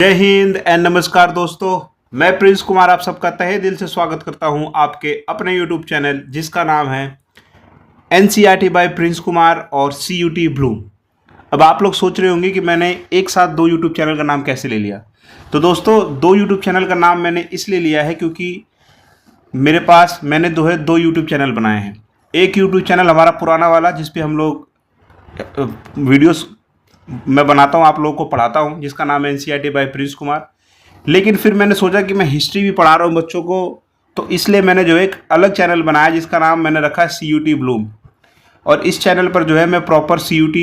जय हिंद एंड नमस्कार दोस्तों। मैं प्रिंस कुमार आप सबका तहे दिल से स्वागत करता हूं आपके अपने YouTube चैनल जिसका नाम है NCERT बाय प्रिंस कुमार और CUT ब्लूम। अब आप लोग सोच रहे होंगे कि मैंने एक साथ दो YouTube चैनल का नाम कैसे ले लिया। तो दोस्तों दो YouTube चैनल का नाम मैंने इसलिए लिया है क्योंकि मैंने दो YouTube चैनल बनाए हैं। एक YouTube चैनल हमारा पुराना वाला जिस पे हम लोग वीडियोस मैं बनाता हूँ, आप लोगों को पढ़ाता हूँ, जिसका नाम है NCERT बाय प्रिंस कुमार। लेकिन फिर मैंने सोचा कि मैं हिस्ट्री भी पढ़ा रहा हूँ बच्चों को, तो इसलिए मैंने एक अलग चैनल बनाया जिसका नाम मैंने रखा है CUT ब्लूम। और इस चैनल पर मैं प्रॉपर CUT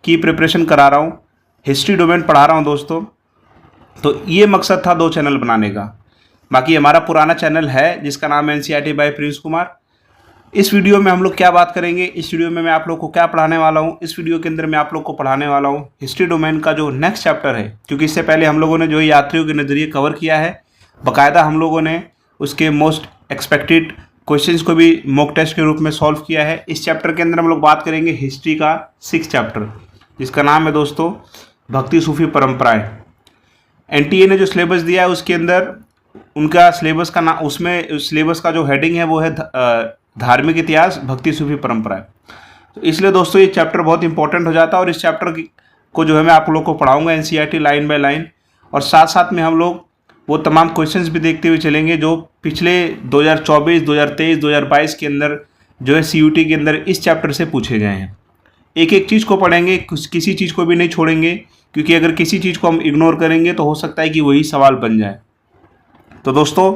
की प्रिपरेशन करा रहा हूँ, हिस्ट्री डोमेन पढ़ा रहा हूँ दोस्तों। तो ये मकसद था दो चैनल बनाने का। बाकी हमारा पुराना चैनल है जिसका नाम है NCERT बाय प्रिंस कुमार। इस वीडियो में हम लोग क्या बात करेंगे, इस वीडियो में मैं आप लोग को क्या पढ़ाने वाला हूँ, इस वीडियो के अंदर मैं आप लोग को पढ़ाने वाला हूँ हिस्ट्री डोमेन का जो नेक्स्ट चैप्टर है। क्योंकि इससे पहले हम लोगों ने यात्रियों के नज़रिए कवर किया है, बाकायदा हम लोगों ने उसके मोस्ट एक्सपेक्टेड क्वेश्चंस को भी मॉक टेस्ट के रूप में सॉल्व किया है। इस चैप्टर के अंदर हम लोग बात करेंगे हिस्ट्री का 6th चैप्टर जिसका नाम है दोस्तों भक्ति सूफी परंपराएं। NTA ने जो सिलेबस दिया है उसके अंदर उनका सिलेबस का नाम, उसमें सिलेबस का जो हेडिंग है वो है धार्मिक इतिहास भक्ति सूफी परंपरा। तो इसलिए दोस्तों ये चैप्टर बहुत इंपॉर्टेंट हो जाता है और इस चैप्टर को मैं आप लोग को पढ़ाऊंगा NCERT लाइन बाय लाइन। और साथ साथ में हम लोग वो तमाम क्वेश्चंस भी देखते हुए चलेंगे जो पिछले 2024, 2023, 2022 के अंदर CUT के अंदर इस चैप्टर से पूछे गए हैं। एक एक चीज़ को पढ़ेंगे, किसी चीज़ को भी नहीं छोड़ेंगे, क्योंकि अगर किसी चीज़ को हम इग्नोर करेंगे तो हो सकता है कि वही सवाल बन जाए। तो दोस्तों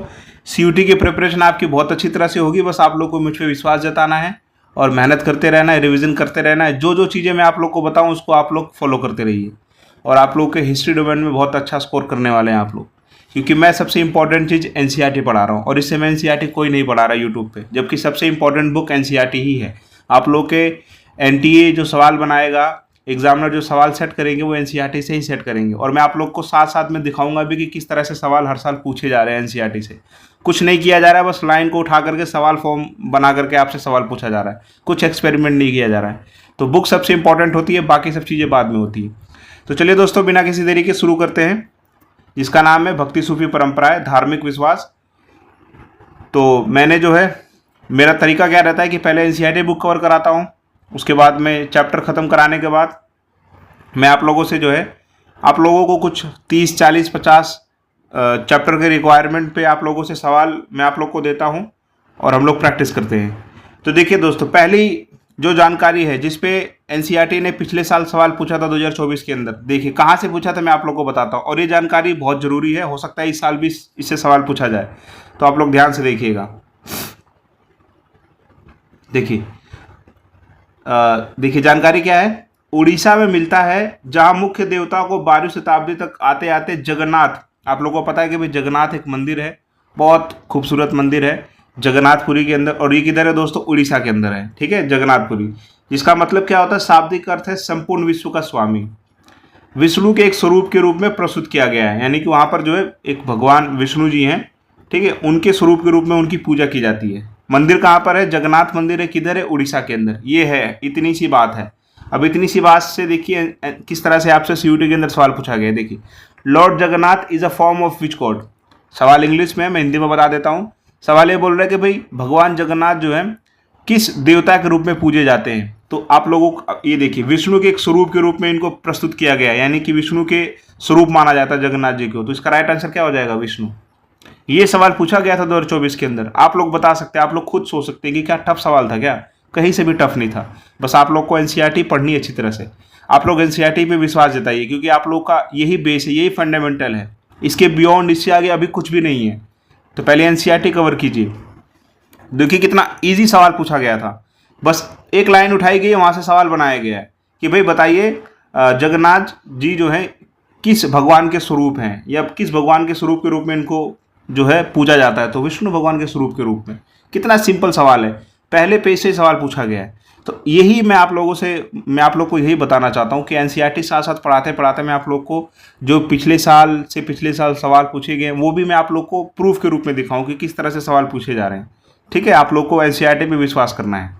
CUT की प्रिपरेशन आपकी बहुत अच्छी तरह से होगी, बस आप लोग को मुझ पर विश्वास जताना है और मेहनत करते रहना है, रिवीजन करते रहना है। जो चीज़ें मैं आप लोग को बताऊं उसको आप लोग फॉलो करते रहिए और आप लोग के हिस्ट्री डोमेन में बहुत अच्छा स्कोर करने वाले हैं आप लोग। क्योंकि मैं सबसे इंपॉर्टेंट चीज़ NCERT पढ़ा रहा हूँ और इससे मैं NCERT कोई नहीं पढ़ा रहा यूट्यूब पर, जबकि सबसे इंपॉर्टेंट बुक NCERT ही है। आप लोग के NTA जो सवाल बनाएगा, एग्जामिनर जो सवाल सेट करेंगे वो NCERT से ही सेट करेंगे। और मैं आप लोग को साथ साथ में दिखाऊंगा भी कि किस तरह से सवाल हर साल पूछे जा रहे हैं NCERT से। कुछ नहीं किया जा रहा है, बस लाइन को उठा करके सवाल फॉर्म बना करके आपसे सवाल पूछा जा रहा है, कुछ एक्सपेरिमेंट नहीं किया जा रहा है। तो बुक सबसे इंपॉर्टेंट होती है, बाकी सब चीज़ें बाद में होती है। तो चलिए दोस्तों बिना किसी देरी के शुरू करते हैं, जिसका नाम है भक्ति सूफी परंपराएं धार्मिक विश्वास। तो मैंने मेरा तरीका क्या रहता है कि पहले NCERT बुक कवर कराता हूँ, उसके बाद में चैप्टर ख़त्म कराने के बाद मैं आप लोगों से आप लोगों को कुछ 30, 40, 50 चैप्टर के रिक्वायरमेंट पे आप लोगों से सवाल मैं आप लोग को देता हूं और हम लोग प्रैक्टिस करते हैं। तो देखिए दोस्तों, पहली जो जानकारी है जिस पे NCERT ने पिछले साल सवाल पूछा था 2024 के अंदर, देखिए कहाँ से पूछा था मैं आप लोग को बताता हूँ। और ये जानकारी बहुत ज़रूरी है, हो सकता है इस साल भी इससे सवाल पूछा जाए, तो आप लोग ध्यान से देखिएगा। देखिए जानकारी क्या है। उड़ीसा में मिलता है जहां मुख्य देवता को 12वीं शताब्दी तक आते आते जगन्नाथ, आप लोगों को पता है कि भाई जगन्नाथ एक मंदिर है, बहुत खूबसूरत मंदिर है जगन्नाथपुरी के अंदर। और ये किधर है दोस्तों? उड़ीसा के अंदर है, ठीक है, जगन्नाथपुरी। जिसका मतलब क्या होता है? शाब्दिक अर्थ है संपूर्ण विश्व का स्वामी। विष्णु के एक स्वरूप के रूप में प्रस्तुत किया गया है, यानी कि वहां पर एक भगवान विष्णु जी हैं, ठीक है, उनके स्वरूप के रूप में उनकी पूजा की जाती है। मंदिर कहाँ पर है? जगन्नाथ मंदिर है, किधर है? उड़ीसा के अंदर। ये है, इतनी सी बात है। अब इतनी सी बात से देखिए किस तरह से आपसे CUT के अंदर सवाल पूछा गया है। देखिए, Lord Jagannath is a form of which God. सवाल इंग्लिश में, मैं हिंदी में बता देता हूँ। सवाल ये बोल रहा है कि भाई भगवान जगन्नाथ किस देवता के रूप में पूजे जाते हैं। तो आप लोगों को ये देखिए, विष्णु के एक स्वरूप के रूप में इनको प्रस्तुत किया गया है, यानी कि विष्णु के स्वरूप माना जाता है जगन्नाथ जी को। तो इसका राइट आंसर क्या हो जाएगा? विष्णु। ये सवाल पूछा गया था 2024 के अंदर। आप लोग बता सकते हैं, आप लोग खुद सोच सकते हैं कि क्या टफ सवाल था क्या? कहीं से भी टफ नहीं था। बस आप लोग को NCERT पढ़नी अच्छी तरह से। आप लोग NCERT पे विश्वास जताइए, क्योंकि आप लोग का यही बेस है, यही फंडामेंटल है। इसके बियॉन्ड, इससे आगे अभी कुछ भी नहीं है। तो पहले NCERT कवर कीजिए। देखिए कितना ईजी सवाल पूछा गया था, बस एक लाइन उठाई गई है, वहाँ से सवाल बनाया गया है कि भाई बताइए जगन्नाथ जी किस भगवान के स्वरूप हैं, या किस भगवान के स्वरूप के रूप में इनको पूजा जाता है। तो विष्णु भगवान के स्वरूप के रूप में। कितना सिंपल सवाल है, पहले पेज से सवाल पूछा गया है। तो यही मैं आप लोग को यही बताना चाहता हूँ कि NCERT साथ साथ पढ़ाते पढ़ाते मैं आप लोग को जो पिछले साल सवाल पूछे गए वो भी मैं आप लोग को प्रूफ के रूप में दिखाऊं कि किस तरह से सवाल पूछे जा रहे हैं। ठीक है, आप लोग को NCERT पे विश्वास करना है।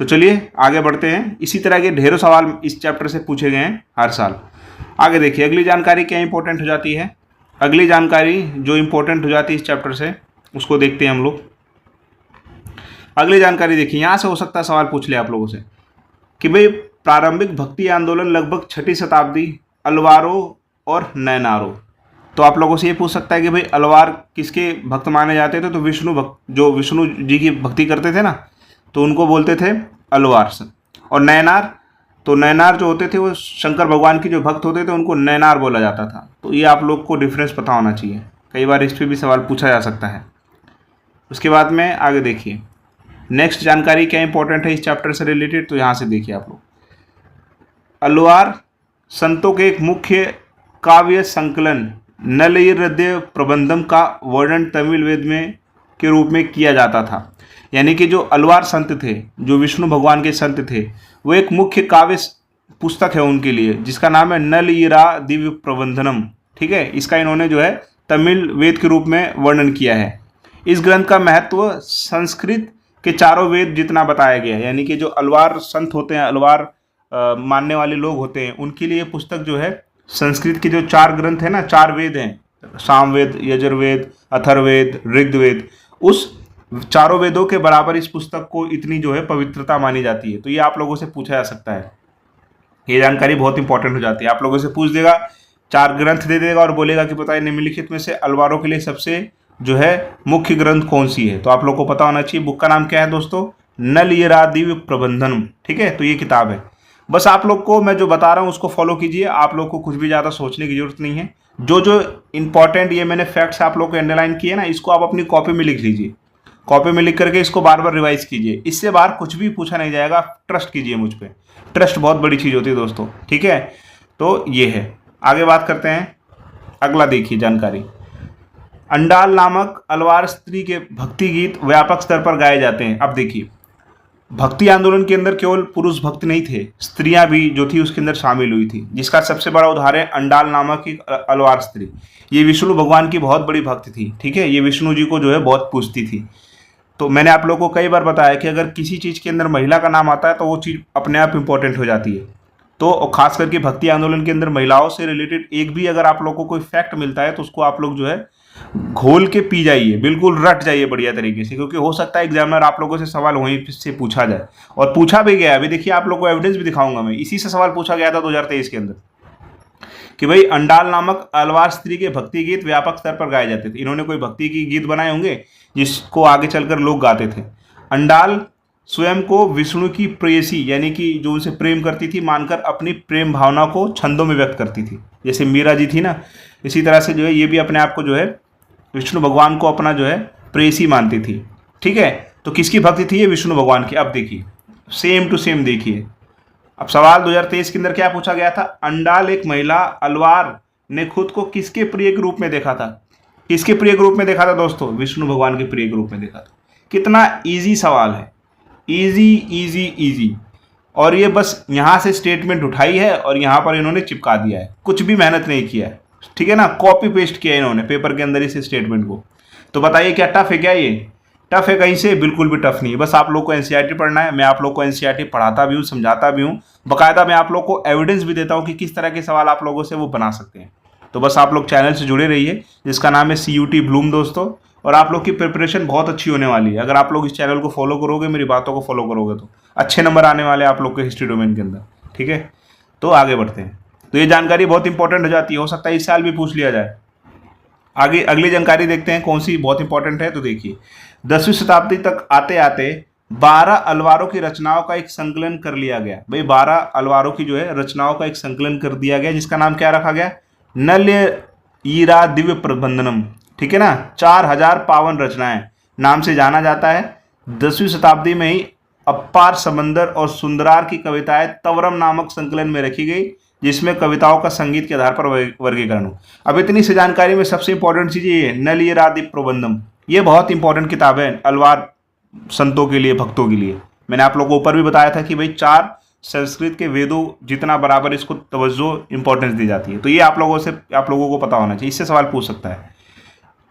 तो चलिए आगे बढ़ते हैं। इसी तरह के ढेरों सवाल इस चैप्टर से पूछे गए हैं हर साल। आगे देखिए अगली जानकारी क्या इंपॉर्टेंट हो जाती है। अगली जानकारी जो इंपॉर्टेंट हो जाती है इस चैप्टर से उसको देखते हैं हम लोग। अगली जानकारी देखिए, यहाँ से हो सकता है सवाल पूछ ले आप लोगों से कि भाई प्रारंभिक भक्ति आंदोलन लगभग 6वीं शताब्दी, अलवारों और नैनारों। तो आप लोगों से ये पूछ सकता है कि भाई अलवार किसके भक्त माने जाते थे, तो विष्णु भक्त, जो विष्णु जी की भक्ति करते थे ना, तो उनको बोलते थे अलवार से। और नैनार, तो नैनार जो होते थे वो शंकर भगवान के जो भक्त होते थे उनको नैनार बोला जाता था। तो ये आप लोग को डिफरेंस पता होना चाहिए, कई बार इस पर भी सवाल पूछा जा सकता है। उसके बाद में आगे देखिए नेक्स्ट जानकारी क्या इंपॉर्टेंट है इस चैप्टर से रिलेटेड, तो यहाँ से देखिए आप लोग। अलवार संतों के एक मुख्य काव्य संकलन नलयिरद्य प्रबंधम का वर्णन तमिल वेद में के रूप में किया जाता था। यानी कि जो अलवार संत थे, जो विष्णु भगवान के संत थे, वो एक मुख्य काव्य पुस्तक है उनके लिए जिसका नाम है नलयिरा दिव्य प्रबंधनम। ठीक है, इसका इन्होंने जो है तमिल वेद के रूप में वर्णन किया है। इस ग्रंथ का महत्व संस्कृत के चारों वेद जितना बताया गया है। यानी कि जो अलवार संत होते हैं, अलवार मानने वाले लोग होते हैं, उनके लिए पुस्तक जो है संस्कृत के जो 4 ग्रंथ है ना, 4 वेद हैं, सामवेद, यजुर्वेद, अथर्ववेद, ऋग्वेद, उस चारों वेदों के बराबर इस पुस्तक को इतनी जो है पवित्रता मानी जाती है। तो ये आप लोगों से पूछा जा सकता है, ये जानकारी बहुत इंपॉर्टेंट हो जाती है। आप लोगों से पूछ देगा, 4 ग्रंथ दे देगा और बोलेगा कि बताइए निम्नलिखित में से अलवारों के लिए सबसे जो है मुख्य ग्रंथ कौन सी है। तो आप लोग को पता होना चाहिए बुक का नाम क्या है दोस्तों, नलयिरा दिव्य प्रबंधनम। ठीक है, तो ये किताब है। बस आप लोग को मैं जो बता रहा हूँ उसको फॉलो कीजिए, आप लोग को कुछ भी ज़्यादा सोचने की जरूरत नहीं है। जो जो इंपॉर्टेंट ये मैंने फैक्ट्स आप लोग को अंडरलाइन किए ना, इसको आप अपनी कॉपी में लिख लीजिए, कॉपी में लिख करके इसको बार बार रिवाइज कीजिए। इससे बाहर कुछ भी पूछा नहीं जाएगा, ट्रस्ट कीजिए मुझ पर, ट्रस्ट बहुत बड़ी चीज़ होती है दोस्तों। ठीक है, तो ये है। आगे बात करते हैं, अगला देखिए जानकारी। अंडाल नामक अलवार स्त्री के भक्ति गीत व्यापक स्तर पर गाए जाते हैं। अब देखिए भक्ति आंदोलन के अंदर केवल पुरुष भक्त नहीं थे, स्त्रियां भी जो थी उसके अंदर शामिल हुई थी, जिसका सबसे बड़ा उदाहरण है अंडाल नामक एक अलवार स्त्री। ये विष्णु भगवान की बहुत बड़ी भक्त थी। ठीक है, ये विष्णु जी को जो है बहुत पूजती थी। तो मैंने आप लोगों को कई बार बताया कि अगर किसी चीज़ के अंदर महिला का नाम आता है तो वो चीज़ अपने आप इंपॉर्टेंट हो जाती है। तो खास करके भक्ति आंदोलन के अंदर महिलाओं से रिलेटेड एक भी अगर आप लोगों को कोई फैक्ट मिलता है तो उसको आप लोग जो है घोल के पी जाइए, बिल्कुल रट जाइए बढ़िया तरीके से, क्योंकि हो सकता है एग्जामिनर आप लोगों से सवाल वहीं से पूछा जाए, और पूछा भी गया। अभी देखिए आप लोगों को एविडेंस भी दिखाऊंगा मैं, इसी से सवाल पूछा गया था 2023 के अंदर कि भाई अंडाल नामक अलवार स्त्री के भक्ति गीत व्यापक स्तर पर गाए जाते थे। इन्होंने कोई भक्ति की गीत बनाए होंगे जिसको आगे चलकर लोग गाते थे। अंडाल स्वयं को विष्णु की प्रेयसी यानी कि जो उनसे प्रेम करती थी मानकर अपनी प्रेम भावना को छंदों में व्यक्त करती थी। जैसे मीरा जी थी ना, इसी तरह से जो है ये भी अपने आप को जो है विष्णु भगवान को अपना जो है प्रेयसी मानती थी। ठीक है, तो किसकी भक्ति थी ये, विष्णु भगवान की। अब देखिए सेम टू सेम देखिए, अब सवाल 2023 के अंदर क्या पूछा गया था, अंडाल एक महिला अलवार ने खुद को किसके प्रिय के रूप में देखा था। किसके प्रिय के रूप में देखा था दोस्तों, विष्णु भगवान के प्रिय के रूप में देखा था। कितना इजी सवाल है, इजी इजी इजी। और ये बस यहाँ से स्टेटमेंट उठाई है और यहाँ पर इन्होंने चिपका दिया है, कुछ भी मेहनत नहीं किया है। ठीक है ना, कॉपी पेस्ट किया इन्होंने पेपर के अंदर इस स्टेटमेंट को। तो बताइए क्या टफ है क्या ये, टफ है कहीं से, बिल्कुल भी टफ नहीं है। बस आप लोग को एनसीईआरटी पढ़ना है, मैं आप लोग को एनसीईआरटी पढ़ाता भी हूँ, समझाता भी हूँ, बाकायदा मैं आप लोग को एविडेंस भी देता हूँ कि किस तरह के सवाल आप लोगों से वो बना सकते हैं। तो बस आप लोग चैनल से जुड़े रहिए जिसका नाम है CUT ब्लूम दोस्तों, और आप लोग की प्रिपरेशन बहुत अच्छी होने वाली है। अगर आप लोग इस चैनल को फॉलो करोगे, मेरी बातों को फॉलो करोगे, तो अच्छे नंबर आने वाले आप लोग के हिस्ट्री डोमेन के अंदर। ठीक है, तो आगे बढ़ते हैं। तो ये जानकारी बहुत इंपॉर्टेंट हो जाती है, हो सकता है इस साल भी पूछ लिया जाए। आगे अगली जानकारी देखते हैं कौन सी बहुत इंपॉर्टेंट है। तो देखिए 10वीं शताब्दी तक आते आते 12 अलवारों की रचनाओं का एक संकलन कर लिया गया। भाई 12 अलवारों की जो है रचनाओं का एक संकलन कर दिया गया, जिसका नाम क्या रखा गया, नलयिरा दिव्य प्रबंधनम। ठीक है ना, 4000 पावन रचनाएं नाम से जाना जाता है। 10वीं शताब्दी में ही अपार समंदर और सुंदरार की कविताएं तवरम नामक संकलन में रखी गई, जिसमें कविताओं का संगीत के आधार पर वर्गीकरण हो। अब इतनी सी जानकारी में सबसे इंपॉर्टेंट चीज ये है, नलयिरा दिव्य प्रबंधम। ये बहुत इंपॉर्टेंट किताब है अलवार संतों के लिए, भक्तों के लिए। मैंने आप लोगों को ऊपर भी बताया था कि भाई 4 संस्कृत के वेदों जितना बराबर इसको तवज्जो इंपॉर्टेंस दी जाती है। तो ये आप लोगों को पता होना चाहिए, इससे सवाल पूछ सकता है।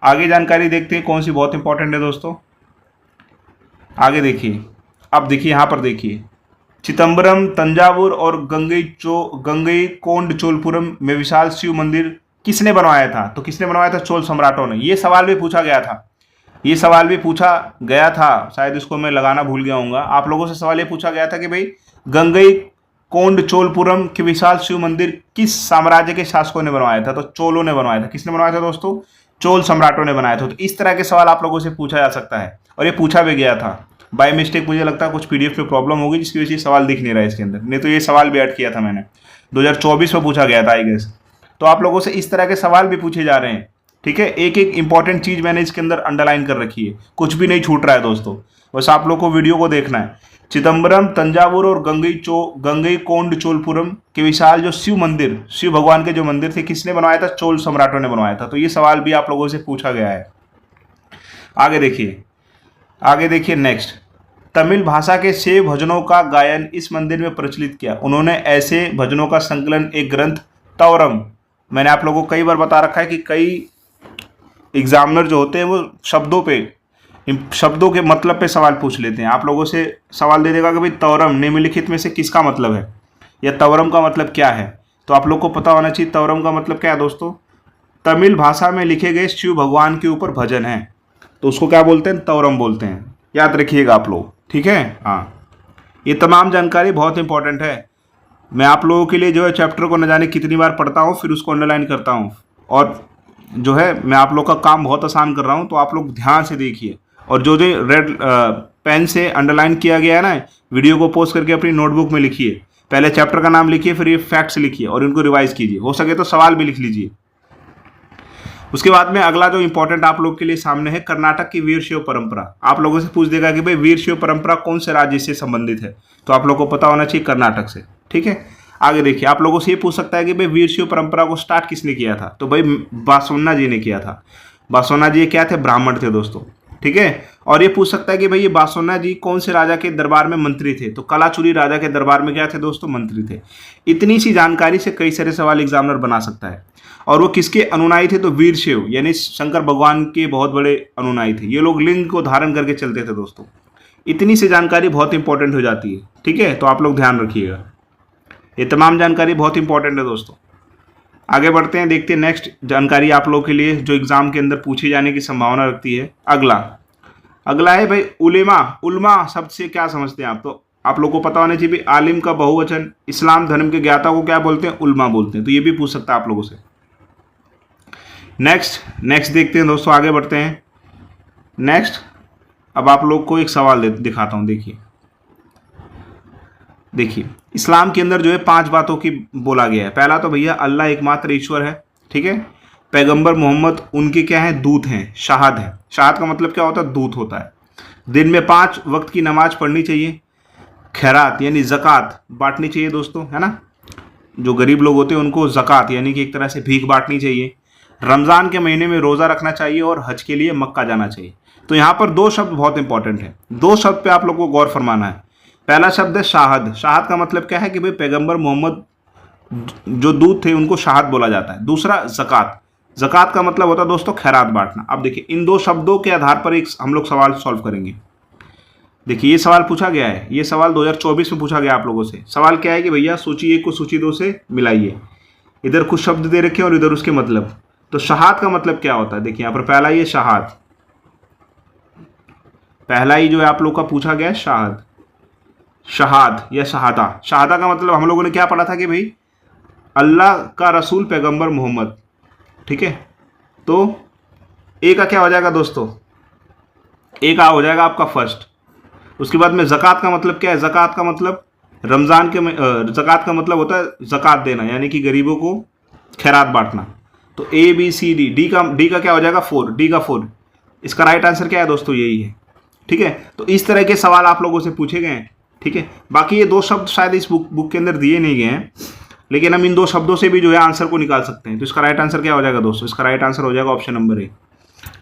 आगे जानकारी देखते हैं कौन सी बहुत इंपॉर्टेंट है दोस्तों। आगे देखिए, अब देखिए यहाँ पर देखिए चिदम्बरम, तंजावुर और गंगई कोंड चोलपुरम में विशाल शिव मंदिर किसने बनवाया था? तो किसने बनवाया था? चोल सम्राटों ने। ये सवाल भी पूछा गया था, ये सवाल भी पूछा गया था, शायद इसको मैं लगाना भूल गया हूँ। आप लोगों से सवाल ये पूछा गया था कि भाई गंगई कोंड चोलपुरम के विशाल शिव मंदिर किस साम्राज्य के शासकों ने बनवाया था? तो चोलों ने बनवाया था। किसने बनवाया था दोस्तों? चोल सम्राटों ने बनाया था। तो इस तरह के सवाल आप लोगों से पूछा जा सकता है, और ये पूछा भी गया था। बाय मिस्टेक मुझे लगता है कुछ पीडीएफ में प्रॉब्लम होगी जिसकी वजह से सवाल दिख नहीं रहा है इसके अंदर, नहीं तो ये सवाल भी ऐड किया था मैंने, 2024 में पूछा गया था आई गेस। तो आप लोगों से इस तरह के सवाल भी पूछे जा रहे हैं, ठीक है। एक एक इंपॉर्टेंट चीज मैंने इसके अंदर अंडरलाइन कर रखी है, कुछ भी नहीं छूट रहा है दोस्तों, बस आप लोग को वीडियो को देखना है। चिदम्बरम, तंजावुर और गंगई कोंड चोलपुरम के विशाल जो शिव मंदिर, शिव भगवान के जो मंदिर थे, किसने बनवाया था? चोल सम्राटों ने बनवाया था। तो ये सवाल भी आप लोगों से पूछा गया है। आगे देखिए नेक्स्ट, तमिल भाषा के 6 भजनों का गायन इस मंदिर में प्रचलित किया। उन्होंने ऐसे भजनों का संकलन एक ग्रंथ तवरम, मैंने आप लोगों को कई बार बता रखा है कि कई एग्जामिनर जो होते हैं वो शब्दों के मतलब पे सवाल पूछ लेते हैं। आप लोगों से सवाल दे देगा कि भाई तवरम निम्नलिखित में से किसका मतलब है, या तवरम का मतलब क्या है? तो आप लोग को पता होना चाहिए तवरम का मतलब क्या है दोस्तों। तमिल भाषा में लिखे गए शिव भगवान के ऊपर भजन है, तो उसको क्या बोलते हैं? तवरम बोलते हैं। याद रखिएगा आप लोग, ठीक है। हाँ, ये तमाम जानकारी बहुत इंपॉर्टेंट है। मैं आप लोगों के लिए जो है चैप्टर को न जाने कितनी बार पढ़ता हूँ, फिर उसको अंडरलाइन करता हूँ, और जो है मैं आप लोग का काम बहुत आसान कर रहा हूँ। तो आप लोग ध्यान से देखिए, और जो रेड पेन से अंडरलाइन किया गया है ना, वीडियो को पोस्ट करके अपनी नोटबुक में लिखिए। पहले चैप्टर का नाम लिखिए, फिर ये फैक्ट्स लिखिए और इनको रिवाइज कीजिए। हो सके तो सवाल भी लिख लीजिए। उसके बाद में अगला जो इंपॉर्टेंट आप लोग के लिए सामने है, कर्नाटक की वीर शैव परंपरा। आप लोगों से पूछ देगा कि भाई वीर शैव परंपरा कौन से राज्य से संबंधित है, तो आप लोग को पता होना चाहिए कर्नाटक से, ठीक है। आगे देखिए, आप लोगों से ये पूछ सकता है कि भाई वीर शैव परंपरा को स्टार्ट किसने किया था? तो भाई बासवन्ना जी ने किया था। बासवन्ना जी क्या थे? ब्राह्मण थे दोस्तों, ठीक है। और ये पूछ सकता है कि भाई ये बासवन्ना जी कौन से राजा के दरबार में मंत्री थे? तो कलाचुरी राजा के दरबार में क्या थे दोस्तों? मंत्री थे। इतनी सी जानकारी से कई सारे सवाल एग्जामिनर बना सकता है। और वो किसके अनुनायी थे? तो वीर शैव यानी शंकर भगवान के बहुत बड़े अनुनायी थे। ये लोग लिंग को धारण करके चलते थे दोस्तों। इतनी सी जानकारी बहुत इंपॉर्टेंट हो जाती है, ठीक है। तो आप लोग ध्यान रखिएगा, ये तमाम जानकारी बहुत इंपॉर्टेंट है दोस्तों। आगे बढ़ते हैं, देखते हैं नेक्स्ट जानकारी आप लोगों के लिए जो एग्जाम के अंदर पूछे जाने की संभावना रखती है। अगला है भाई उलेमा। उलमा शब्द से क्या समझते हैं आप? तो आप लोग को पता होना चाहिए भाई आलिम का बहुवचन इस्लाम धर्म के ज्ञाता को क्या बोलते हैं? उलमा बोलते हैं। तो ये भी पूछ सकता है आप लोगों से। नेक्स्ट देखते हैं दोस्तों, आगे बढ़ते हैं। नेक्स्ट अब आप लोग को एक सवाल दिखाता हूं। देखिए इस्लाम के अंदर जो है 5 बातों की बोला गया है। पहला तो भैया अल्लाह एकमात्र ईश्वर है, ठीक है। पैगंबर मोहम्मद उनके क्या है? दूत हैं, शाहद है। शाहद का मतलब क्या होता है? दूत होता है। दिन में 5 वक्त की नमाज पढ़नी चाहिए। खैरात यानी ज़कात बांटनी चाहिए दोस्तों, है ना। जो गरीब लोग होते हैं उनको ज़कात यानी कि एक तरह से भीख बांटनी चाहिए। रमज़ान के महीने में रोज़ा रखना चाहिए और हज के लिए मक्का जाना चाहिए। तो यहाँ पर 2 शब्द बहुत इंपॉर्टेंट है। 2 शब्द पे आप लोग को गौर फरमाना है। पहला शब्द है शाहद। शाहद का मतलब क्या है कि भाई पैगंबर मोहम्मद जो दूत थे उनको शाहद बोला जाता है। दूसरा ज़कात। ज़कात का मतलब होता है दोस्तों खैरात बांटना। अब देखिए इन 2 शब्दों के आधार पर एक हम लोग सवाल सॉल्व करेंगे। देखिए ये सवाल पूछा गया है, ये सवाल 2024 में पूछा गया आप लोगों से। सवाल क्या है कि भैया सूची 1 को सूची 2 से मिलाइए। इधर कुछ शब्द दे रखे हैं और इधर उसके मतलब। तो शहाद का मतलब क्या होता है? देखिए यहाँ पर पहला ही शहाद, पहला ही जो है आप लोग का पूछा गया है शहाद या शहादा। शहादा का मतलब हम लोगों ने क्या पढ़ा था कि भाई अल्लाह का रसूल पैगंबर मोहम्मद, ठीक है। तो ए का क्या हो जाएगा दोस्तों? ए का हो जाएगा आपका फर्स्ट। उसके बाद में ज़कात का मतलब क्या है? ज़कात का मतलब रमज़ान के ज़कात का मतलब होता है ज़कात देना यानी कि गरीबों को खैरात बांटना। तो A B C D, D का क्या हो जाएगा? 4, डी का 4। इसका राइट आंसर क्या है दोस्तों? यही है, ठीक है। तो इस तरह के सवाल आप लोगों से पूछे गए हैं, ठीक है। बाकी ये 2 शब्द शायद इस बुक के अंदर दिए नहीं गए हैं, लेकिन हम इन 2 शब्दों से भी जो है आंसर को निकाल सकते हैं। तो इसका राइट आंसर क्या हो जाएगा दोस्तों? इसका राइट आंसर हो जाएगा ऑप्शन नंबर ए।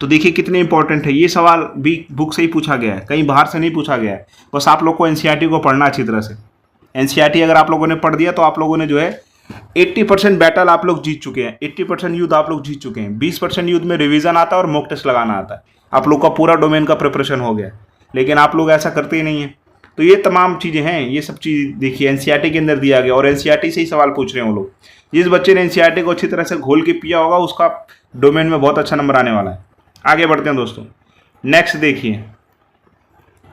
तो देखिए कितने इंपॉर्टेंट है। ये सवाल भी बुक से ही पूछा गया है, कहीं बाहर से नहीं पूछा गया है। बस आप लोग को एनसीईआरटी को पढ़ना अच्छी तरह से। एनसीईआरटी अगर आप लोगों ने पढ़ दिया तो आप लोगों ने जो है 80% बैटल आप लोग जीत चुके हैं। 80% युद्ध आप लोग जीत चुके हैं। 20% युद्ध में रिवीजन आता है और मॉक टेस्ट लगाना आता है। आप लोग का पूरा डोमेन का प्रिपरेशन हो गया, लेकिन आप लोग ऐसा करते ही नहीं है। तो ये तमाम चीज़ें हैं, ये सब चीज़ देखिए एनसीईआरटी के अंदर दिया गया और एनसीईआरटी से ही सवाल पूछ रहे हैं वो लोग। जिस बच्चे ने एनसीईआरटी को अच्छी तरह से घोल के पिया होगा उसका डोमेन में बहुत अच्छा नंबर आने वाला है। आगे बढ़ते हैं दोस्तों। नेक्स्ट देखिए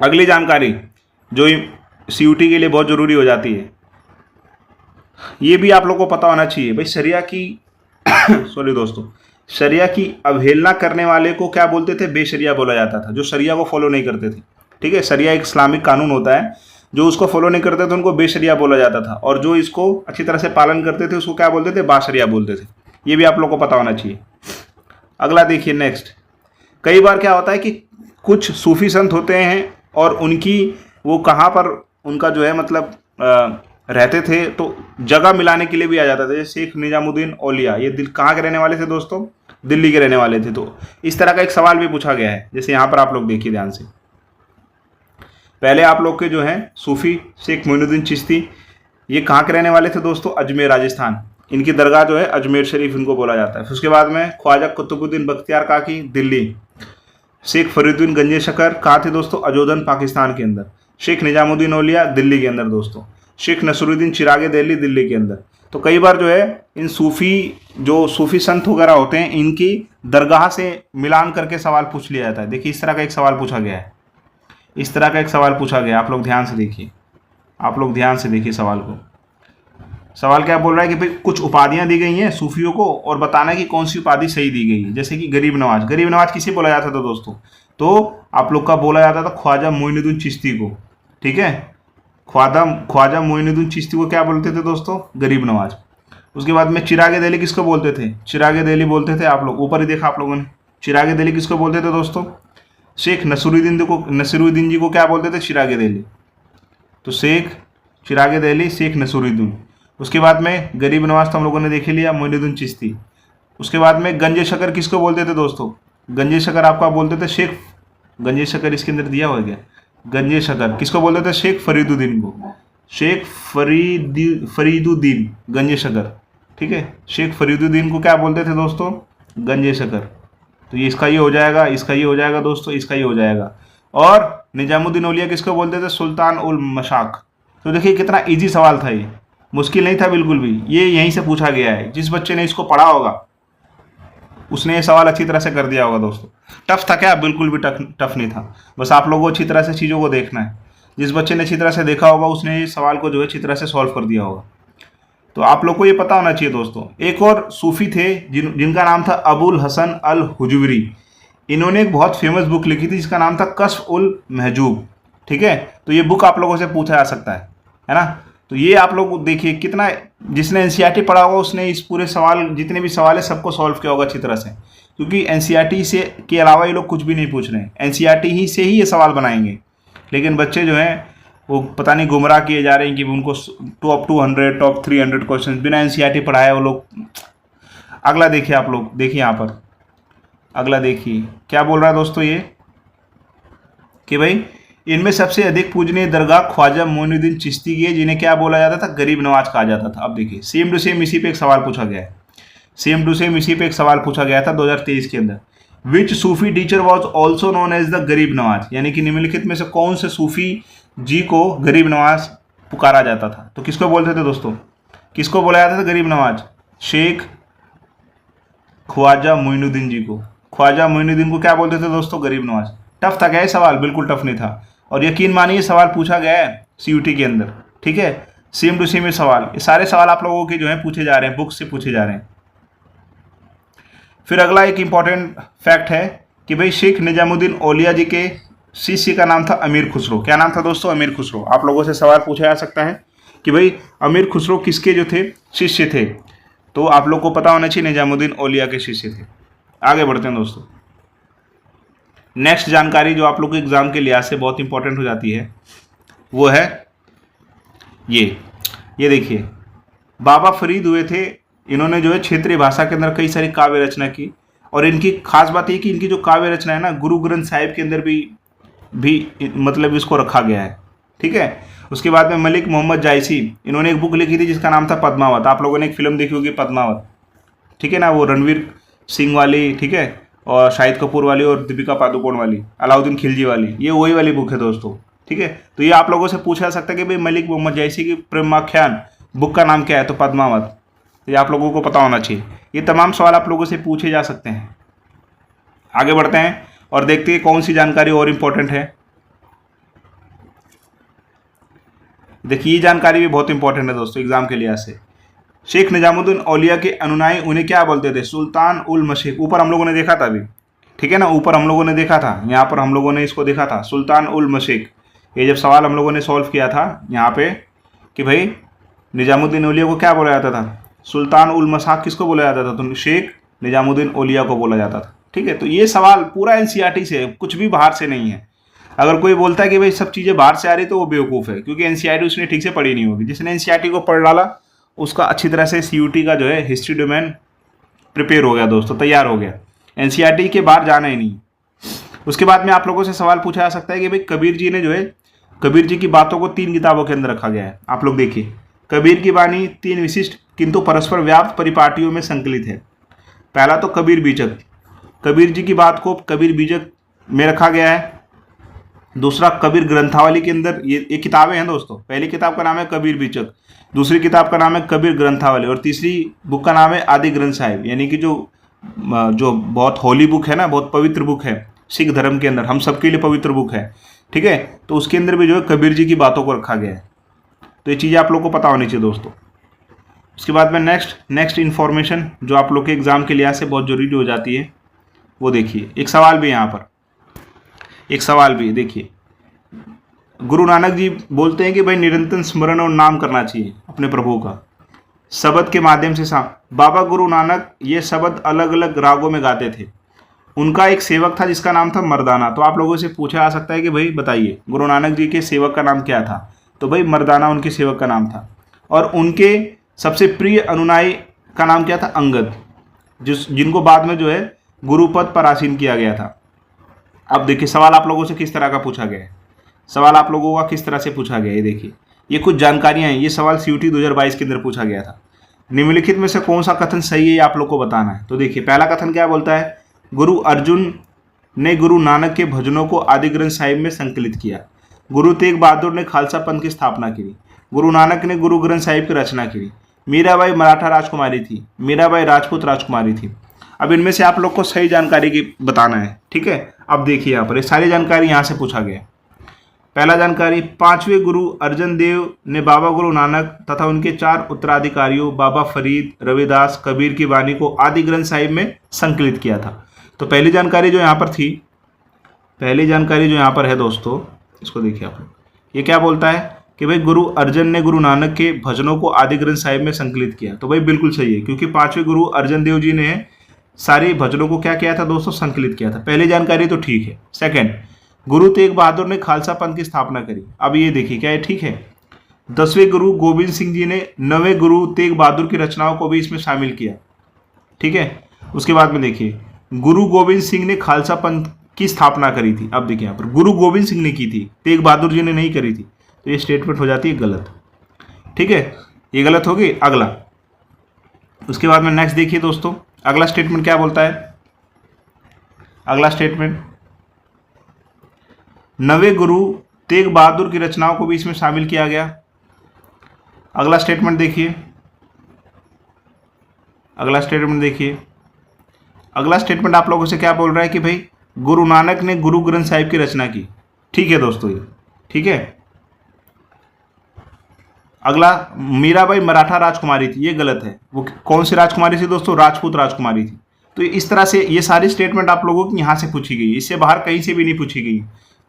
अगली जानकारी जो सीयूटी के लिए बहुत ज़रूरी हो जाती है, ये भी आप लोग को पता होना चाहिए भाई। शरिया की सॉरी दोस्तों, शरिया की अवहेलना करने वाले को क्या बोलते थे? बेशरिया बोला जाता था, जो शरिया को फॉलो नहीं करते थे। ठीक है, शरिया एक इस्लामिक कानून होता है, जो उसको फॉलो नहीं करते थे उनको बेशरिया बोला जाता था, और जो इसको अच्छी तरह से पालन करते थे उसको क्या बोलते थे? बाशरिया बोलते थे। ये भी आप लोग को पता होना चाहिए। अगला देखिए नेक्स्ट, कई बार क्या होता है कि कुछ सूफी संत होते हैं और उनकी वो कहाँ पर उनका जो है मतलब रहते थे, तो जगह मिलाने के लिए भी आ जाता था। जैसे शेख निजामुद्दीन औलिया, ये कहाँ के रहने वाले थे दोस्तों? दिल्ली के रहने वाले थे। तो इस तरह का एक सवाल भी पूछा गया है, जैसे यहाँ पर आप लोग देखिए ध्यान से। पहले आप लोग के जो हैं सूफी शेख मोइनुद्दीन चिश्ती, ये कहाँ के रहने वाले थे दोस्तों? अजमेर राजस्थान। इनकी दरगाह जो है अजमेर शरीफ इनको बोला जाता है। फिर उसके बाद में ख्वाजा कुतुबुद्दीन बख्तियार काकी, दिल्ली। शेख फरीदुद्दीन गंजे शकर कहाँ थे दोस्तों? अजोदन पाकिस्तान के अंदर। शेख निजामुद्दीन औलिया दिल्ली के अंदर दोस्तों। शेख नसरुद्दीन चिरागे दिल्ली के अंदर। तो कई बार जो है इन सूफी संत वगैरह होते हैं, इनकी दरगाह से मिलान करके सवाल पूछ लिया जाता है। देखिए इस तरह का एक सवाल पूछा गया है, इस तरह का एक सवाल पूछा गया। आप लोग ध्यान से देखिए, आप लोग ध्यान से देखिए सवाल को। सवाल क्या बोल रहा है कि भाई कुछ उपाधियां दी गई हैं सूफियों को और बताना है कि कौन सी उपाधि सही दी गई है। जैसे कि गरीब नवाज, गरीब नवाज किसे बोला जाता था दोस्तों? तो आप लोग का बोला जाता था ख्वाजा मोइनुद्दीन चिश्ती को। ठीक है, ख्वाजा मोइनुद्दीन चिश्ती को क्या बोलते थे दोस्तों? गरीब नवाज। उसके बाद में चिरागे दिल्ली किसको बोलते थे? चिरागे दिल्ली बोलते थे, आप लोग ऊपर ही देखा आप लोगों ने। चिरागे दिल्ली किसको बोलते थे दोस्तों? शेख नसीरुद्दीन जी को क्या बोलते थे? चिरागे दिल्ली। तो शेख चिरागे दिल्ली, शेख नसीरुद्दीन। उसके बाद में गरीब नवाज तो हम लोगों ने देख लिया, मोइनुद्दीन चिश्ती। उसके बाद में गंजे शकर किसको बोलते थे दोस्तों? गंजे शकर आपका बोलते थे शेख, गंजे शकर इसके अंदर दिया हो गया। गंजे शकर किसको बोलते थे? शेख फरीदुद्दीन को। शेख फरीदुद्दीन गंजे शकर। ठीक है, शेख फरीदुद्दीन को क्या बोलते थे दोस्तों? गंजे शकर। तो ये इसका ये हो जाएगा, इसका ये हो जाएगा दोस्तों, इसका ये हो जाएगा। और निजामुद्दीन औलिया किसको बोलते थे? सुल्तान उल मशाक। तो देखिए कितना इजी सवाल था, ये मुश्किल नहीं था बिल्कुल भी, ये यहीं से पूछा गया है। जिस बच्चे ने इसको पढ़ा होगा उसने ये सवाल अच्छी तरह से कर दिया होगा दोस्तों। टफ था क्या? बिल्कुल भी टफ नहीं था, बस आप लोगों को अच्छी तरह से चीज़ों को देखना है। जिस बच्चे ने अच्छी तरह से देखा होगा उसने ये सवाल को जो है अच्छी तरह से सॉल्व कर दिया होगा। तो आप लोग को ये पता होना चाहिए दोस्तों। एक और सूफी थे जिनका नाम था अबुल हसन अल हुजूरी। इन्होंने एक बहुत फेमस बुक लिखी थी जिसका नाम था कश्फ उल महजूब। ठीक है, तो ये बुक आप लोगों से पूछा जा सकता है ना। तो ये आप लोग देखिए कितना, जिसने एनसीईआरटी पढ़ा होगा उसने इस पूरे सवाल, जितने भी सवाल है सबको सॉल्व किया होगा अच्छी तरह से, क्योंकि एनसीईआरटी से के अलावा ये लोग कुछ भी नहीं पूछ रहे हैं। एनसीईआरटी ही से ही ये सवाल बनाएंगे, लेकिन बच्चे जो हैं वो पता नहीं गुमराह किए जा रहे हैं कि उनको टॉप 200 टॉप 300 क्वेश्चन बिना एनसीईआरटी पढ़ाए वो लोग। अगला देखिए आप लोग, देखिए यहाँ पर अगला देखिए क्या बोल रहा है दोस्तों ये, कि भाई इनमें सबसे अधिक पूजनीय दरगाह ख्वाजा मोइनुद्दीन चिश्ती की है, जिन्हें क्या बोला जाता था? गरीब नवाज कहा जाता था। अब देखिए सेम टू सेम इसी पे एक सवाल पूछा गया है, सेम टू सेम इसी पे एक सवाल पूछा गया था 2023 के अंदर। Which Sufi teacher was also known as the Garib Nawaz, यानी कि निम्नलिखित में से कौन से सूफी जी को गरीब नवाज पुकारा जाता था? तो किसको बोलते थे दोस्तों? किसको बोला जाता था गरीब नवाज? शेख ख्वाजा मोइनुद्दीन जी को। ख्वाजा मोइनुद्दीन को क्या बोलते थे दोस्तों? गरीब नवाज। टफ था क्या ये सवाल? बिल्कुल टफ नहीं था, और यकीन मानिए सवाल पूछा गया है सीयूटी के अंदर। ठीक है, सेम टू सेम ये सवाल, ये सारे सवाल आप लोगों के जो है पूछे जा रहे हैं, बुक से पूछे जा रहे हैं। फिर अगला एक इंपॉर्टेंट फैक्ट है कि भाई शेख निजामुद्दीन औलिया जी के शिष्य का नाम था अमीर खुसरो। क्या नाम था दोस्तों? अमीर खुसरो। आप लोगों से सवाल पूछा जा सकता है कि भाई अमीर खुसरो किसके जो थे शिष्य थे? तो आप लोग को पता होना चाहिए निजामुद्दीन औलिया के शिष्य थे। आगे बढ़ते हैं दोस्तों। नेक्स्ट जानकारी जो आप लोग के एग्जाम के लिहाज से बहुत इंपॉर्टेंट हो जाती है वो है ये देखिए, बाबा फरीद हुए थे। इन्होंने जो है क्षेत्रीय भाषा के अंदर कई सारी काव्य रचना की, और इनकी खास बात ये कि इनकी जो काव्य रचना है ना, गुरु ग्रंथ साहिब के अंदर भी मतलब इसको रखा गया है। ठीक है, उसके बाद में मलिक मोहम्मद जायसी, इन्होंने एक बुक लिखी थी जिसका नाम था पद्मावत। आप लोगों ने एक फिल्म देखी होगी पद्मावत, ठीक है ना, वो रणवीर सिंह वाली, ठीक है, और शाहिद कपूर वाली और दीपिका पादुकोण वाली, अलाउद्दीन खिलजी वाली, ये वही वाली बुक है दोस्तों। ठीक है। तो ये आप लोगों से पूछा जा सकता है कि भाई मलिक मोहम्मद जैसी की प्रेमाख्यान बुक का नाम क्या है, तो पद्मावत। ये आप लोगों को पता होना चाहिए। ये तमाम सवाल आप लोगों से पूछे जा सकते हैं। आगे बढ़ते हैं और देखते हैं कौन सी जानकारी और इम्पोर्टेंट है। देखिए ये जानकारी भी बहुत इंपॉर्टेंट है दोस्तों एग्जाम के लिहाज से। शेख निजामुद्दीन औलिया के अनुयायी उन्हें क्या बोलते थे? सुल्तान उल मशीक। ऊपर हम लोगों ने देखा था अभी, ठीक है ना, ऊपर हम लोगों ने देखा था, यहाँ पर हम लोगों ने इसको देखा था, सुल्तान उल मशीक। ये जब सवाल हम लोगों ने सॉल्व किया था यहाँ पे कि भाई निजामुद्दीन औलिया को क्या बोला जाता था? सुल्तान उल मशाक किसको बोला जाता था? तो शेख निजामुद्दीन औलिया को बोला जाता था, ठीक है। तो ये सवाल पूरा एनसीईआरटी से है, कुछ भी बाहर से नहीं है। अगर कोई बोलता है कि भाई सब चीज़ें बाहर से आ रही तो वो बेवकूफ़ है, क्योंकि एनसीईआरटी उसने ठीक से पढ़ी नहीं होगी। जिसने एनसीईआरटी को पढ़ डाला उसका अच्छी तरह से सीयूटी का जो है हिस्ट्री डोमेन प्रिपेयर हो गया दोस्तों, तैयार हो गया। एनसीईआरटी के बाहर जाना ही नहीं। उसके बाद में आप लोगों से सवाल पूछा जा सकता है कि भाई कबीर जी ने जो है, कबीर जी की बातों को 3 किताबों के अंदर रखा गया है। आप लोग देखिए, कबीर की वाणी 3 विशिष्ट किंतु परस्पर व्याप्त परिपाटियों में संकलित है। पहला तो कबीर बीजक, कबीर जी की बात को कबीर बीजक में रखा गया है। दूसरा कबीर ग्रंथावली के अंदर, ये किताबें हैं दोस्तों। पहली किताब का नाम है कबीर बीजक, दूसरी किताब का नाम है कबीर ग्रंथावली, और तीसरी बुक का नाम है आदि ग्रंथ साहिब, यानी कि जो बहुत होली बुक है ना, बहुत पवित्र बुक है सिख धर्म के अंदर, हम सबके लिए पवित्र बुक है, ठीक है। तो उसके अंदर भी जो है कबीर जी की बातों को रखा गया है। तो ये चीज़ें आप लोग को पता होनी चाहिए दोस्तों। उसके बाद में नेक्स्ट इन्फॉर्मेशन जो आप लोग के एग्जाम के लिहाज से बहुत जरूरी हो जाती है, वो देखिए। एक सवाल भी यहाँ पर, एक सवाल भी देखिए, गुरु नानक जी बोलते हैं कि भाई निरंतर स्मरण और नाम करना चाहिए अपने प्रभु का शब्द के माध्यम से। बाबा गुरु नानक ये शब्द अलग अलग रागों में गाते थे। उनका एक सेवक था जिसका नाम था मर्दाना। तो आप लोगों से पूछा जा सकता है कि भाई बताइए गुरु नानक जी के सेवक का नाम क्या था? तो भाई मर्दाना उनके सेवक का नाम था। और उनके सबसे प्रिय अनुयायी का नाम क्या था? अंगद, जिनको बाद में जो है गुरुपद पर आसीन किया गया था। अब देखिए सवाल आप लोगों से किस तरह का पूछा गया है, सवाल आप लोगों का किस तरह से पूछा गया है। देखिए ये कुछ जानकारियां हैं। ये सवाल सीयूटी 2022 के अंदर पूछा गया था। निम्नलिखित में से कौन सा कथन सही है ये आप लोग को बताना है। तो देखिए पहला कथन क्या बोलता है? गुरु अर्जुन ने गुरु नानक के भजनों को आदि ग्रंथ साहिब में संकलित किया। गुरु तेग बहादुर ने खालसा पंथ की स्थापना की। गुरु नानक ने गुरु ग्रंथ साहिब की रचना की। मीराबाई मराठा राजकुमारी थी। मीराबाई राजपूत राजकुमारी थी। अब इनमें से आप लोग को सही जानकारी की बताना है, ठीक है। अब देखिए यहाँ पर ये सारी जानकारी यहाँ से पूछा गया। पहला जानकारी, 5वें गुरु अर्जन देव ने बाबा गुरु नानक तथा उनके 4 उत्तराधिकारियों बाबा फरीद, रविदास, कबीर की वाणी को आदि ग्रंथ साहिब में संकलित किया था। तो पहली जानकारी जो यहाँ पर थी, पहली जानकारी जो यहाँ पर है दोस्तों, इसको देखिए आप लोग। ये क्या बोलता है कि भाई गुरु अर्जन ने गुरु नानक के भजनों को आदि ग्रंथ साहिब में संकलित किया। तो भाई बिल्कुल सही है, क्योंकि 5वें गुरु अर्जन देव जी ने सारे भजनों को क्या किया था दोस्तों? संकलित किया था। पहली जानकारी तो ठीक है। सेकंड, गुरु तेग बहादुर ने खालसा पंथ की स्थापना करी। अब ये देखिए क्या ये ठीक है? 10वें गुरु गोविंद सिंह जी ने 9वें गुरु तेग बहादुर की रचनाओं को भी इसमें शामिल किया, ठीक है। उसके बाद में देखिए गुरु गोविंद सिंह ने खालसा पंथ की स्थापना करी थी। अब देखिए यहाँ पर गुरु गोविंद सिंह ने की थी, तेग बहादुर जी ने नहीं करी थी। तो ये स्टेटमेंट हो जाती है गलत, ठीक है, ये गलत होगी। अगला, उसके बाद में नेक्स्ट देखिए दोस्तों, अगला स्टेटमेंट क्या बोलता है? अगला स्टेटमेंट, 9वें गुरु तेग बहादुर की रचनाओं को भी इसमें शामिल किया गया। अगला स्टेटमेंट देखिए, अगला स्टेटमेंट देखिए। अगला स्टेटमेंट आप लोगों से क्या बोल रहा है कि भाई गुरु नानक ने गुरु ग्रंथ साहिब की रचना की। ठीक है दोस्तों, ये ठीक है। अगला, मीराबाई मराठा राजकुमारी थी, ये गलत है। वो कौन सी राजकुमारी थी दोस्तों? राजपूत राजकुमारी थी। तो इस तरह से ये सारी स्टेटमेंट आप लोगों की यहाँ से पूछी गई, इससे बाहर कहीं से भी नहीं पूछी गई।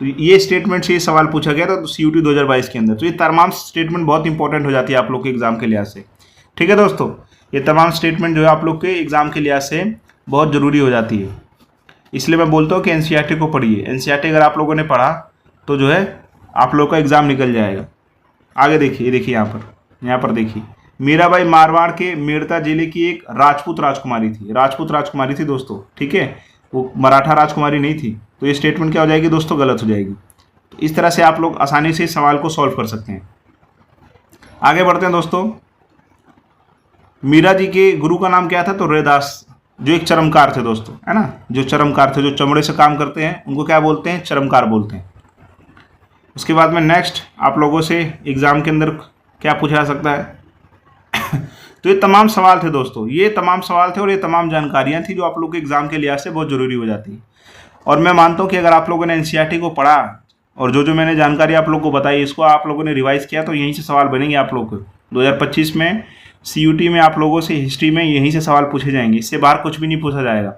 तो ये स्टेटमेंट से ये सवाल पूछा गया था सीयूटी 2022 के अंदर। तो ये तमाम स्टेटमेंट बहुत इंपॉर्टेंट हो जाती है आप लोग के एग्जाम के लिहाज से, ठीक है दोस्तों। ये तमाम स्टेटमेंट जो है आप लोग के एग्जाम के लिहाज से बहुत ज़रूरी हो जाती है। इसलिए मैं बोलता हूँ कि एनसीईआरटी को पढ़िए। एनसीईआरटी अगर आप लोगों ने पढ़ा तो जो है आप लोग का एग्ज़ाम निकल जाएगा। आगे देखिए, देखिए यहाँ पर देखिए, मीराबाई मारवाड़ के मेड़ता जिले की एक राजपूत राजकुमारी थी। राजपूत राजकुमारी थी दोस्तों, ठीक है, वो मराठा राजकुमारी नहीं थी। तो ये स्टेटमेंट क्या हो जाएगी दोस्तों? गलत हो जाएगी। तो इस तरह से आप लोग आसानी से इस सवाल को सॉल्व कर सकते हैं। आगे बढ़ते हैं दोस्तों। मीरा जी के गुरु का नाम क्या था? तो रविदास, जो एक चरमकार थे दोस्तों, है ना, जो चरमकार थे, जो चमड़े से काम करते हैं उनको क्या बोलते हैं? चरमकार बोलते हैं। उसके बाद में नेक्स्ट आप लोगों से एग्ज़ाम के अंदर क्या पूछा जा सकता है तो ये तमाम सवाल थे दोस्तों, ये तमाम सवाल थे और ये तमाम जानकारियाँ थी जो आप लोग के एग्ज़ाम के लिहाज से बहुत ज़रूरी हो जाती हैं। और मैं मानता हूँ कि अगर आप लोगों ने एनसीईआरटी को पढ़ा और जो मैंने जानकारी आप लोग को बताई इसको आप लोगों ने रिवाइज़ किया तो यहीं से सवाल बनेंगे आप लोग को। 2025 में सीयूटी में आप लोगों से हिस्ट्री में यहीं से सवाल पूछे जाएंगे, इससे बाहर कुछ भी नहीं पूछा जाएगा।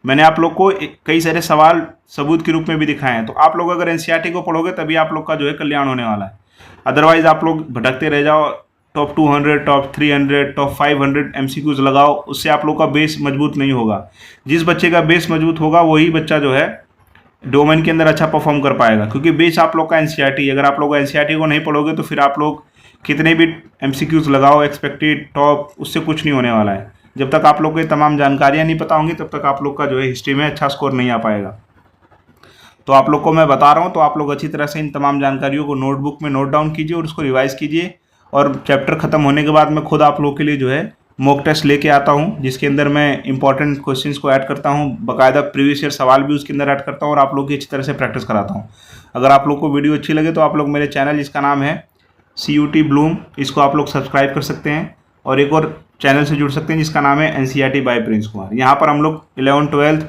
मैंने आप लोग को कई सारे सवाल सबूत के रूप में भी दिखाए हैं, तो आप लोग अगर एनसीईआरटी को पढ़ोगे तभी आप लोग का जो है कल्याण होने वाला है। अदरवाइज़ आप लोग भटकते रह जाओ, टॉप 200, टॉप 300, टॉप 500 एमसीक्यूज लगाओ, उससे आप लोग का बेस मजबूत नहीं होगा। जिस बच्चे का बेस मजबूत होगा वही बच्चा जो है डोमेन के अंदर अच्छा परफॉर्म कर पाएगा, क्योंकि बेस आप लोग का एनसीईआरटी। अगर आप लोग एनसीईआरटी को नहीं पढ़ोगे तो फिर आप लोग कितने भी एमसीक्यूज लगाओ एक्सपेक्टेड टॉप, उससे कुछ नहीं होने वाला है। जब तक आप लोग को ये तमाम जानकारियाँ नहीं पता होंगी तब तक आप लोग का जो है हिस्ट्री में अच्छा स्कोर नहीं आ पाएगा। तो आप लोग को मैं बता रहा हूँ, तो आप लोग अच्छी तरह से इन तमाम जानकारियों को नोटबुक में नोट डाउन कीजिए और उसको रिवाइज़ कीजिए। और चैप्टर ख़त्म होने के बाद मैं खुद आप लोग के लिए जो है मॉक टेस्ट लेके आता हूँ, जिसके अंदर मैं इंपॉर्टेंट क्वेश्चंस को ऐड करता हूँ, बाकायदा प्रीवियस ईयर सवाल भी उसके अंदर ऐड करता हूँ और आप लोग की अच्छी तरह से प्रैक्टिस कराता हूँ। अगर आप लोग को वीडियो अच्छी लगे तो आप लोग मेरे चैनल जिसका नाम है CUT ब्लूम, इसको आप लोग सब्सक्राइब कर सकते हैं और एक और चैनल से जुड़ सकते हैं जिसका नाम है NCERT बाय प्रिंस कुमार। यहाँ पर हम लोग 11th-12th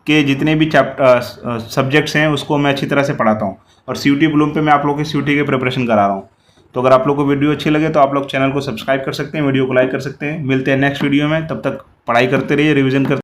के जितने भी सब्जेक्ट्स हैं उसको मैं अच्छी तरह से पढ़ाता हूँ और CUT ब्लूम पे मैं आप लोग के CUT के प्रिपरेशन करा रहा हूँ। तो अगर आप लोग को वीडियो अच्छी लगे तो आप लोग चैनल को सब्सक्राइब कर सकते हैं, वीडियो को लाइक कर सकते हैं। मिलते हैं नेक्स्ट वीडियो में, तब तक पढ़ाई करते रहिए, रिवीजन करते